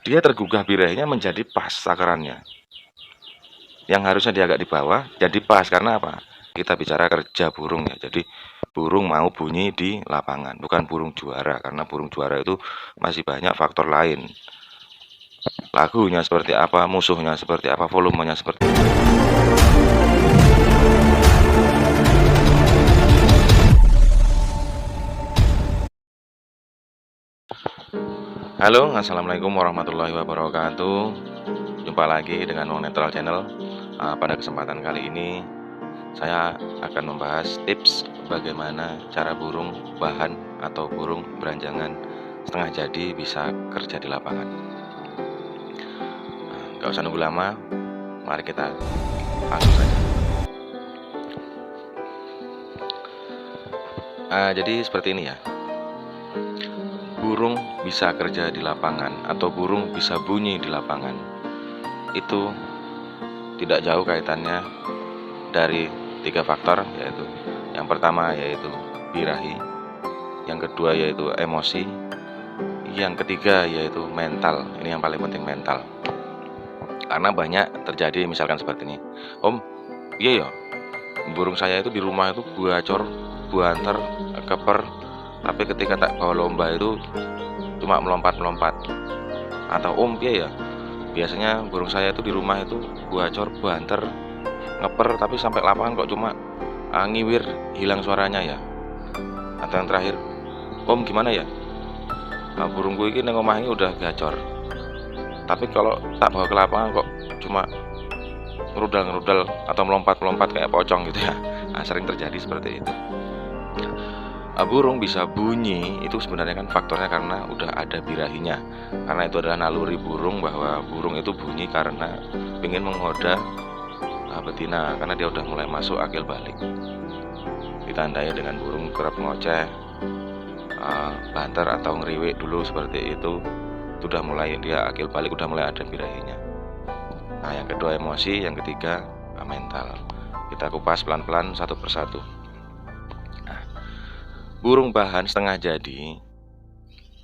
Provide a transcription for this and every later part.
dia tergugah birahinya menjadi pas takarannya. Yang harusnya dia agak di bawah jadi pas, karena apa? Kita bicara kerja burung ya. Jadi burung mau bunyi di lapangan, bukan burung juara, karena burung juara itu masih banyak faktor lain. Lagunya seperti apa, musuhnya seperti apa, volumenya seperti apa. Halo, assalamualaikum warahmatullahi wabarakatuh. Jumpa lagi dengan Wong Netral Channel. Pada kesempatan kali ini saya akan membahas tips bagaimana cara burung bahan atau burung beranjangan setengah jadi bisa kerja di lapangan. Gak usah nunggu lama, mari kita langsung saja. Jadi seperti ini ya. Burung bisa kerja di lapangan atau burung bisa bunyi di lapangan itu tidak jauh kaitannya dari 3 faktor, yaitu yang pertama yaitu birahi, yang kedua yaitu emosi, yang ketiga yaitu mental. Ini yang paling penting, mental. Karena banyak terjadi misalkan seperti ini, Om, iya ya, burung saya itu di rumah itu gacor, buanter, keper, tapi ketika tak bawa lomba itu cuma melompat-melompat. Atau Om, iya ya, biasanya burung saya itu di rumah itu gacor, buanter, ngeper, tapi sampai lapangan kok cuma ngiwir, hilang suaranya ya. Atau yang terakhir, Om gimana ya, burungku ini neng omah ini udah gacor, tapi kalau tak bawa ke lapangan kok cuma ngerudal-ngerudal atau melompat-melompat kayak pocong gitu ya. Sering terjadi seperti itu. Burung bisa bunyi itu sebenarnya kan faktornya karena udah ada birahinya, karena itu adalah naluri burung bahwa burung itu bunyi karena ingin menggoda betina, karena dia udah mulai masuk akil balik. Ditandai dengan burung kerap ngoceh, banter atau ngeriwik dulu seperti itu, sudah mulai dia akil balik, udah mulai ada birahinya. Nah, yang kedua emosi, yang ketiga mental. Kita kupas pelan-pelan satu persatu. Nah, burung bahan setengah jadi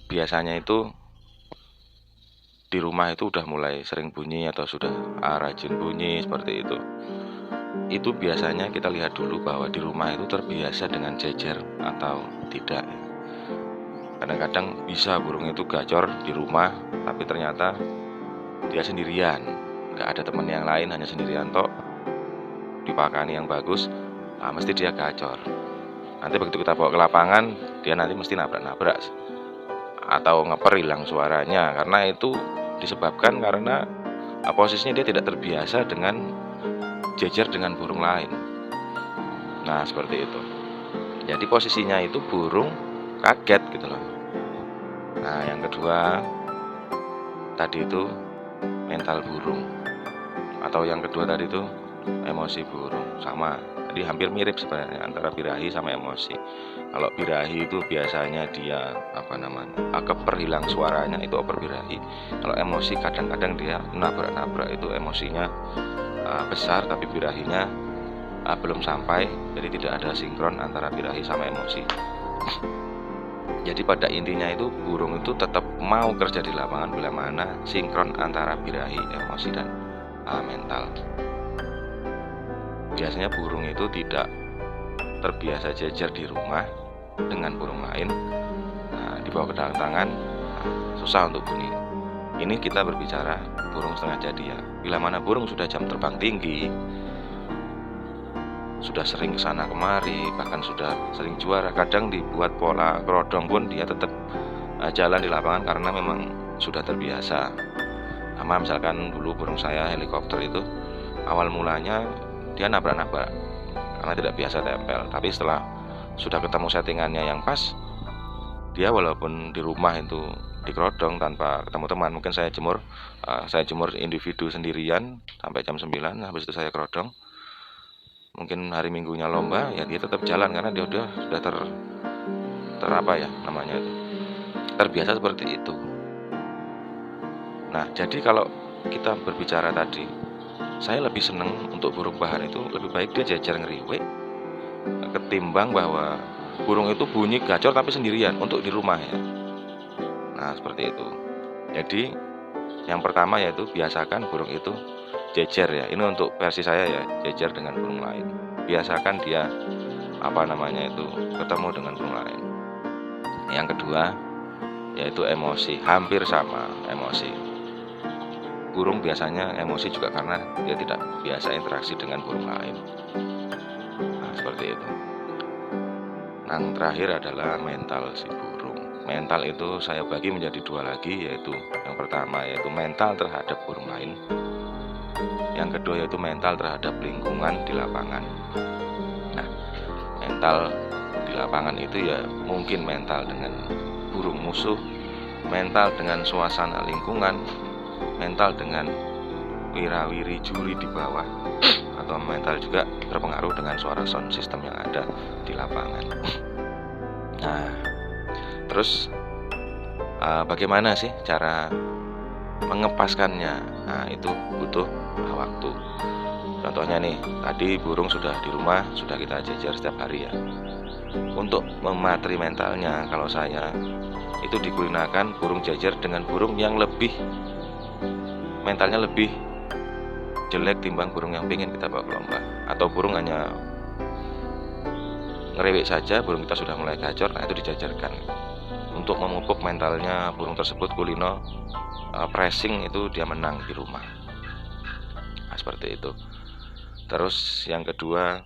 biasanya itu di rumah itu udah mulai sering bunyi atau sudah rajin bunyi seperti itu. Itu biasanya kita lihat dulu bahwa di rumah itu terbiasa dengan jejer atau tidak. Kadang-kadang bisa burung itu gacor di rumah, tapi ternyata dia sendirian, nggak ada teman yang lain, hanya sendirian tok, dipakani yang bagus, mesti dia gacor. Nanti begitu kita bawa ke lapangan, dia nanti mesti nabrak-nabrak atau ngeper, hilang suaranya, karena itu disebabkan karena posisinya dia tidak terbiasa dengan jejer dengan burung lain. Nah, seperti itu. Jadi posisinya itu burung kaget gitu loh. Nah, yang kedua tadi itu mental burung, atau yang kedua tadi itu emosi burung. Sama, jadi hampir mirip sebenarnya antara birahi sama emosi. Kalau birahi itu biasanya dia keper, hilang suaranya, itu oper birahi. Kalau emosi kadang-kadang dia nabrak-nabrak, itu emosinya besar tapi birahinya belum sampai, jadi tidak ada sinkron antara birahi sama emosi. Jadi pada intinya itu burung itu tetap mau kerja di lapangan bila mana sinkron antara birahi, emosi, dan mental. Biasanya burung itu tidak terbiasa jejer di rumah dengan burung lain, dibawa ke dalam tangan susah untuk bunyi. Ini kita berbicara burung setengah jadi ya. Bila mana burung sudah jam terbang tinggi, sudah sering kesana kemari, bahkan sudah sering juara, kadang dibuat pola kerodong pun dia tetap jalan di lapangan karena memang sudah terbiasa. Sama misalkan dulu burung saya helikopter itu, awal mulanya dia nabrak-nabrak karena tidak biasa tempel, tapi setelah sudah ketemu settingannya yang pas, dia walaupun di rumah itu dikerodong tanpa ketemu teman, mungkin saya jemur individu sendirian sampai jam 9, habis itu saya kerodong. Mungkin hari minggunya lomba, ya dia tetap jalan karena dia sudah terbiasa seperti itu. Nah, jadi kalau kita berbicara tadi, saya lebih senang untuk burung bahan itu lebih baik dia jejer ngeriwik ketimbang bahwa burung itu bunyi gacor tapi sendirian untuk di rumah ya. Nah, seperti itu. Jadi Yang pertama yaitu biasakan burung itu jejer ya. Ini untuk versi saya ya, jejer dengan burung lain. Biasakan dia ketemu dengan burung lain. Yang kedua yaitu emosi, hampir sama emosi. Burung biasanya emosi juga karena dia tidak biasa interaksi dengan burung lain. Nah, seperti itu. Yang terakhir adalah mental si burung. Mental itu saya bagi menjadi dua lagi, yaitu yang pertama yaitu mental terhadap burung lain. Yang kedua yaitu mental terhadap lingkungan di lapangan. Nah, mental di lapangan itu ya mungkin mental dengan burung musuh, mental dengan suasana lingkungan, mental dengan wirawiri juri di bawah, atau mental juga terpengaruh dengan suara sound system yang ada di lapangan. Nah, terus bagaimana sih cara mengepaskannya? Nah, itu butuh waktu. Contohnya nih, tadi burung sudah di rumah, sudah kita jejer setiap hari ya. Untuk mematri mentalnya, kalau saya itu digunakan burung jejer dengan burung yang mentalnya lebih jelek timbang burung yang pengen kita bawa ke lomba, atau burung hanya ngerewek saja, burung kita sudah mulai gacor. Nah, itu dijajarkan untuk memupuk mentalnya burung tersebut. Kulino pressing itu dia menang di rumah. Nah, seperti itu. Terus yang kedua,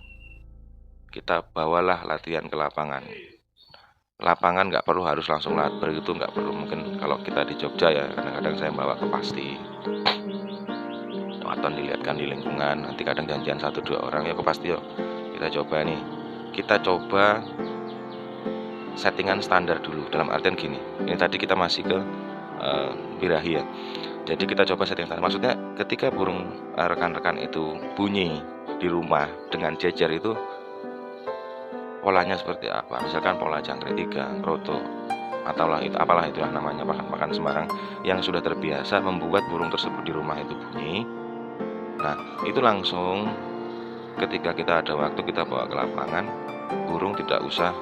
kita bawalah latihan ke lapangan. Lapangan nggak perlu harus langsung latber, itu nggak perlu. Mungkin kalau kita di Jogja ya, kadang-kadang saya bawa ke pasti atau dilihatkan di lingkungan. Nanti kadang janjian 1-2 orang ya ke pasti yuk kita coba nih. Kita coba settingan standar dulu, dalam artian gini, ini tadi kita masih ke birahi ya. Jadi kita coba setting standar, maksudnya ketika burung rekan-rekan itu bunyi di rumah dengan jejer itu polanya seperti apa. Misalkan pola jangkrik 3, kroto, atau apalah itulah namanya, pakan sembarang yang sudah terbiasa membuat burung tersebut di rumah itu bunyi. Nah, itu langsung ketika kita ada waktu kita bawa ke lapangan, burung tidak usah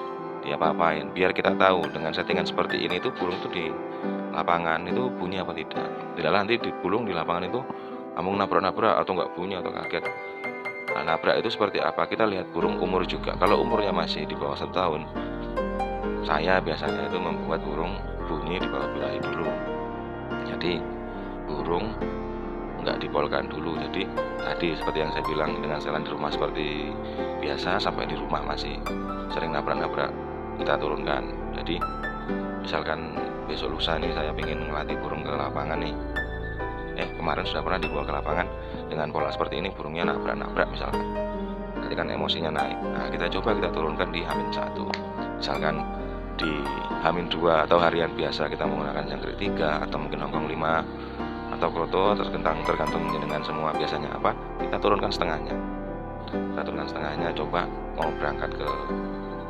diapa-apain. Biar kita tahu dengan settingan seperti ini itu burung itu di lapangan itu bunyi apa tidak. Tidaklah nanti di burung di lapangan itu amung nabrak-nabrak atau nggak bunyi atau kaget. Nah, nabrak itu seperti apa? Kita lihat burung umur juga. Kalau umurnya masih di bawah 1 tahun, saya biasanya itu membuat burung bunyi di bawah birahi dulu. Jadi burung nggak dipolkan dulu. Jadi tadi seperti yang saya bilang, dengan setelan di rumah seperti biasa, sampai di rumah masih sering nabrak-nabrak, kita turunkan. Jadi misalkan besok lusa nih saya ingin melatih burung ke lapangan nih, kemarin sudah pernah dibawa ke lapangan dengan pola seperti ini, burungnya nabrak-nabrak misalkan, nanti kan emosinya naik. Nah, kita coba kita turunkan di H-1. Misalkan di H-2 atau harian biasa kita menggunakan jangkrik 3 atau mungkin Hongkong 5 atau kroto, tergantung dengan semua biasanya apa, kita turunkan setengahnya. Coba mau berangkat ke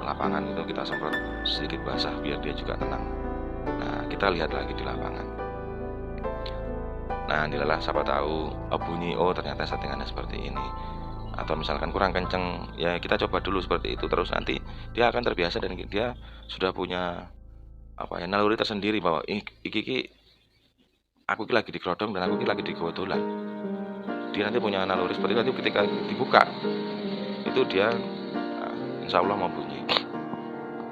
lapangan itu kita semprot sedikit basah biar dia juga tenang. Nah, kita lihat lagi di lapangan. Nah, inilah siapa tahu bunyi, ternyata settingannya seperti ini. Atau misalkan kurang kenceng, ya kita coba dulu seperti itu. Terus nanti dia akan terbiasa dan dia sudah punya naluri tersendiri bahwa iki aku lagi dikerodong dan aku lagi digodolan. Dia nanti punya naluri seperti itu. Ketika dibuka itu dia insya Allah mau bunyi.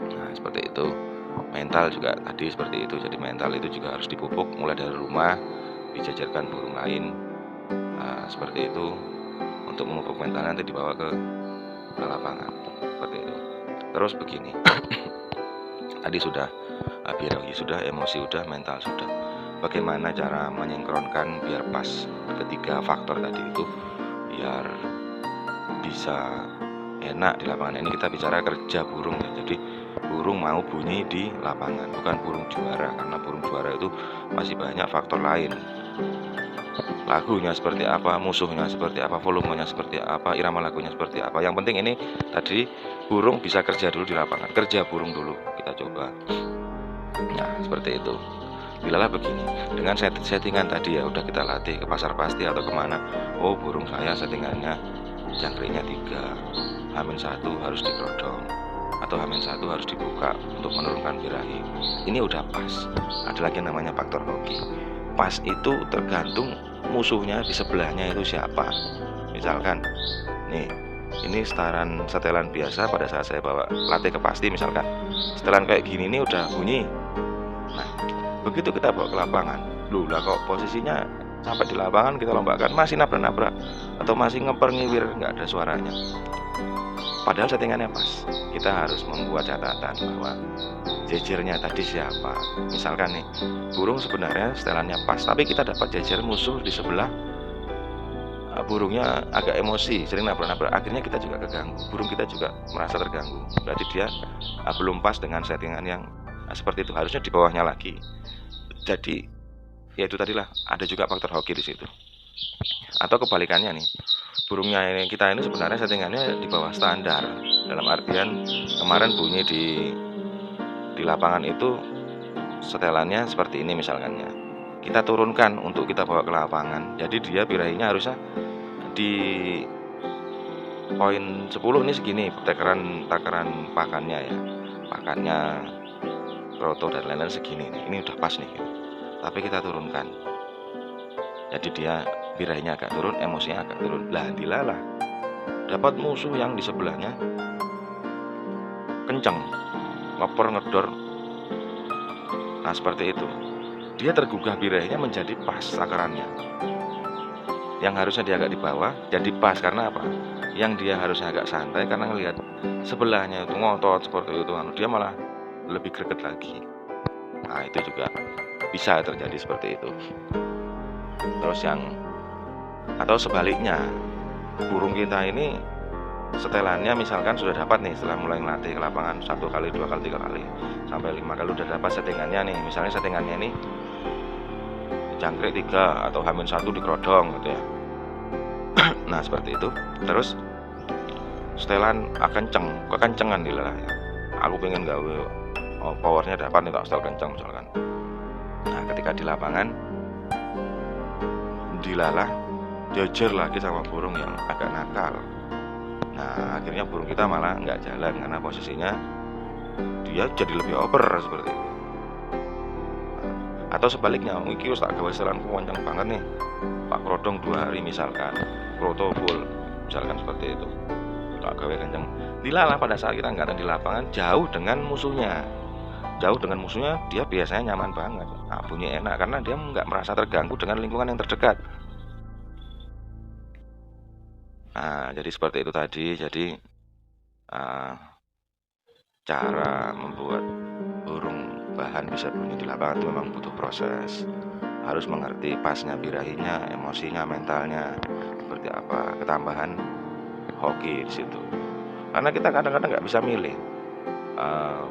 Nah, seperti itu. Mental juga tadi seperti itu. Jadi mental itu juga harus dipupuk mulai dari rumah, dijajarkan burung lain. Nah, seperti itu. Untuk memupuk mental nanti dibawa ke lapangan. Seperti itu. Terus begini. Tadi sudah biologi sudah, emosi sudah, mental sudah. Bagaimana cara menyinkronkan biar pas ketiga faktor tadi itu, biar bisa enak di lapangan. Ini kita bicara kerja burung ya. Jadi burung mau bunyi di lapangan, bukan burung juara, karena burung juara itu masih banyak faktor lain. Lagunya seperti apa, musuhnya seperti apa, volumenya seperti apa, irama lagunya seperti apa. Yang penting ini tadi burung bisa kerja dulu di lapangan, kerja burung dulu kita coba. Nah, seperti itu. Bilalah begini, dengan settingan tadi ya udah kita latih ke pasar pasti atau kemana. Burung saya settingannya jangkriknya 3, H-1 harus dikerodong atau H-1 harus dibuka untuk menurunkan birahi. Ini udah pas. Ada lagi yang namanya faktor hoki. pas itu tergantung musuhnya di sebelahnya itu siapa. Misalkan nih, ini setelan biasa pada saat saya bawa latih ke pasti, misalkan setelan kayak gini nih udah bunyi. Nah, begitu kita bawa ke lapangan, loh lah kok posisinya sampai di lapangan kita lombakan masih nabrak-nabrak atau masih ngeper ngiwir, nggak ada suaranya. Padahal settingannya pas. Kita harus membuat catatan bahwa jejernya tadi siapa. Misalkan nih, burung sebenarnya setelannya pas, tapi kita dapat jejer musuh di sebelah, burungnya agak emosi, sering nabrak-nabrak, akhirnya kita juga keganggu, burung kita juga merasa terganggu. Berarti dia belum pas dengan settingan yang seperti itu, harusnya di bawahnya lagi. Jadi ya itu tadilah, ada juga faktor hoki di situ. Atau kebalikannya nih, burungnya ini kita ini sebenarnya settingannya di bawah standar, dalam artian kemarin bunyi di lapangan itu setelannya seperti ini misalkannya, kita turunkan untuk kita bawa ke lapangan, jadi dia birahinya harusnya di poin 10 ini segini, takaran pakannya ya, pakannya kroto dan lain-lain segini nih. Ini udah pas nih, tapi kita turunkan, jadi dia birahinya agak turun, emosinya agak turun. Lah dilalah dapat musuh yang di sebelahnya kenceng, ngoper ngedor. Nah seperti itu, dia tergugah birahinya menjadi pas takarannya. Yang harusnya dia agak di bawah jadi pas, karena apa? Yang dia harusnya agak santai karena ngelihat sebelahnya itu ngotot seperti itu, dia malah lebih greget lagi. Nah itu juga bisa terjadi seperti itu. Terus atau sebaliknya, burung kita ini setelannya misalkan sudah dapat nih, setelah mulai ngelatih ke lapangan 1 kali, 2 kali, 3 kali sampai 5 kali udah dapat settingannya nih. Misalnya settingannya ini jangkrik 3 atau H-1 dikerodong gitu ya. Nah seperti itu. Terus setelan kekencengan dilalah ya. Aku pengen gawe powernya dapat nih, tak setel kenceng misalkan. Nah ketika di lapangan dilalah jejer lagi sama burung yang agak nakal. Nah akhirnya burung kita malah nggak jalan karena posisinya dia jadi lebih over seperti itu. Atau sebaliknya, iki wis tak gawe setelanku kenceng banget nih, tak krodong 2 hari misalkan, kroto full misalkan seperti itu, tak gawe kenceng. Dilalah pada saat kita nggak ada di lapangan, jauh dengan musuhnya, dia biasanya nyaman banget. Nah, bunyi enak karena dia nggak merasa terganggu dengan lingkungan yang terdekat. Nah jadi seperti itu tadi. Jadi cara membuat burung bahan bisa bunyi di lapangan itu memang butuh proses. Harus mengerti pasnya birahinya, emosinya, mentalnya seperti apa. Ketambahan hoki di situ. Karena kita kadang-kadang nggak bisa milih.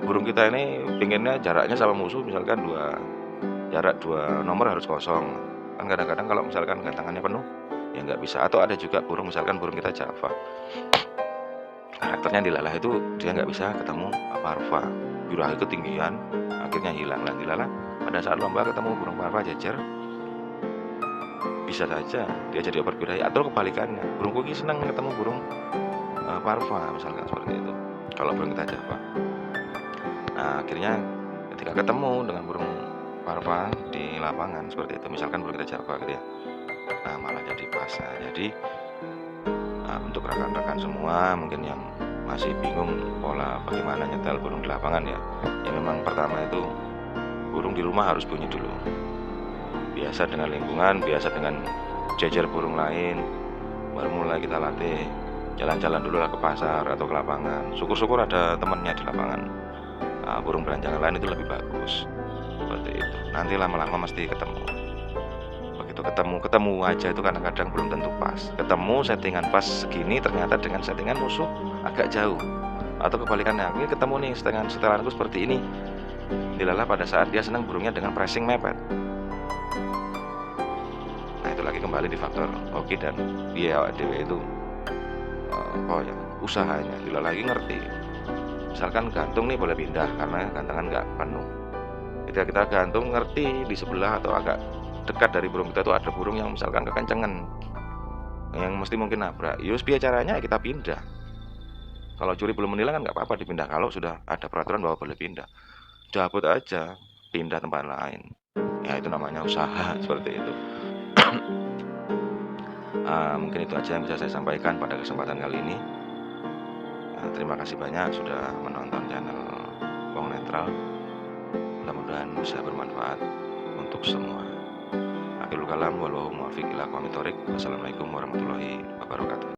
Burung kita ini pinginnya jaraknya sama musuh misalkan jarak 2 nomor harus kosong. Kan kadang-kadang kalau misalkan gantangannya penuh ya nggak bisa. Atau ada juga burung, misalkan burung kita Java, karakternya dilalah itu dia nggak bisa ketemu parva, birahi ketinggian, akhirnya hilang. Lah dilalah pada saat lomba ketemu burung parva jejer, bisa saja dia jadi over birahi. Atau kebalikannya, burung kuki senang ketemu burung parva misalkan seperti itu kalau burung kita Java. Nah akhirnya ketika ketemu dengan burung parva di lapangan seperti itu, misalkan burung kita Java gitu ya, nah malah jadi pas. Jadi untuk rekan-rekan semua mungkin yang masih bingung pola bagaimana nyetel burung di lapangan ya memang pertama itu burung di rumah harus bunyi dulu, biasa dengan lingkungan, biasa dengan jejer burung lain, baru mulai kita latih. Jalan-jalan dulu lah ke pasar atau ke lapangan, syukur-syukur ada temannya di lapangan. Burung beranjangan lain itu lebih bagus seperti itu. Nanti lama-lama mesti ketemu. Begitu ketemu aja itu kadang-kadang belum tentu pas. Ketemu settingan pas segini, ternyata dengan settingan musuh agak jauh. Atau kebalikannya, ini ketemu nih setelanku seperti ini, dilalah pada saat dia senang burungnya dengan pressing mepet. Nah itu lagi kembali di faktor hoki dan dia dewe itu usahanya. Bila lagi ngerti, misalkan gantung nih boleh pindah karena gantangan nggak penuh. Ketika kita gantung, ngerti di sebelah atau agak dekat dari burung kita itu ada burung yang misalkan kekencengan, yang mesti mungkin nabrak. Yus biar caranya kita pindah. Kalau curi belum menilang kan nggak apa-apa dipindah. Kalau sudah ada peraturan bahwa boleh pindah, cabut aja, pindah tempat lain. ya itu namanya usaha seperti itu. Mungkin itu aja yang bisa saya sampaikan pada kesempatan kali ini. Terima kasih banyak sudah menonton channel Wong Netral. Mudah-mudahan bisa bermanfaat untuk semua. Akhirul kalam, wallahu muwaffiq ila aqwamit thoriq. Wassalamualaikum warahmatullahi wabarakatuh.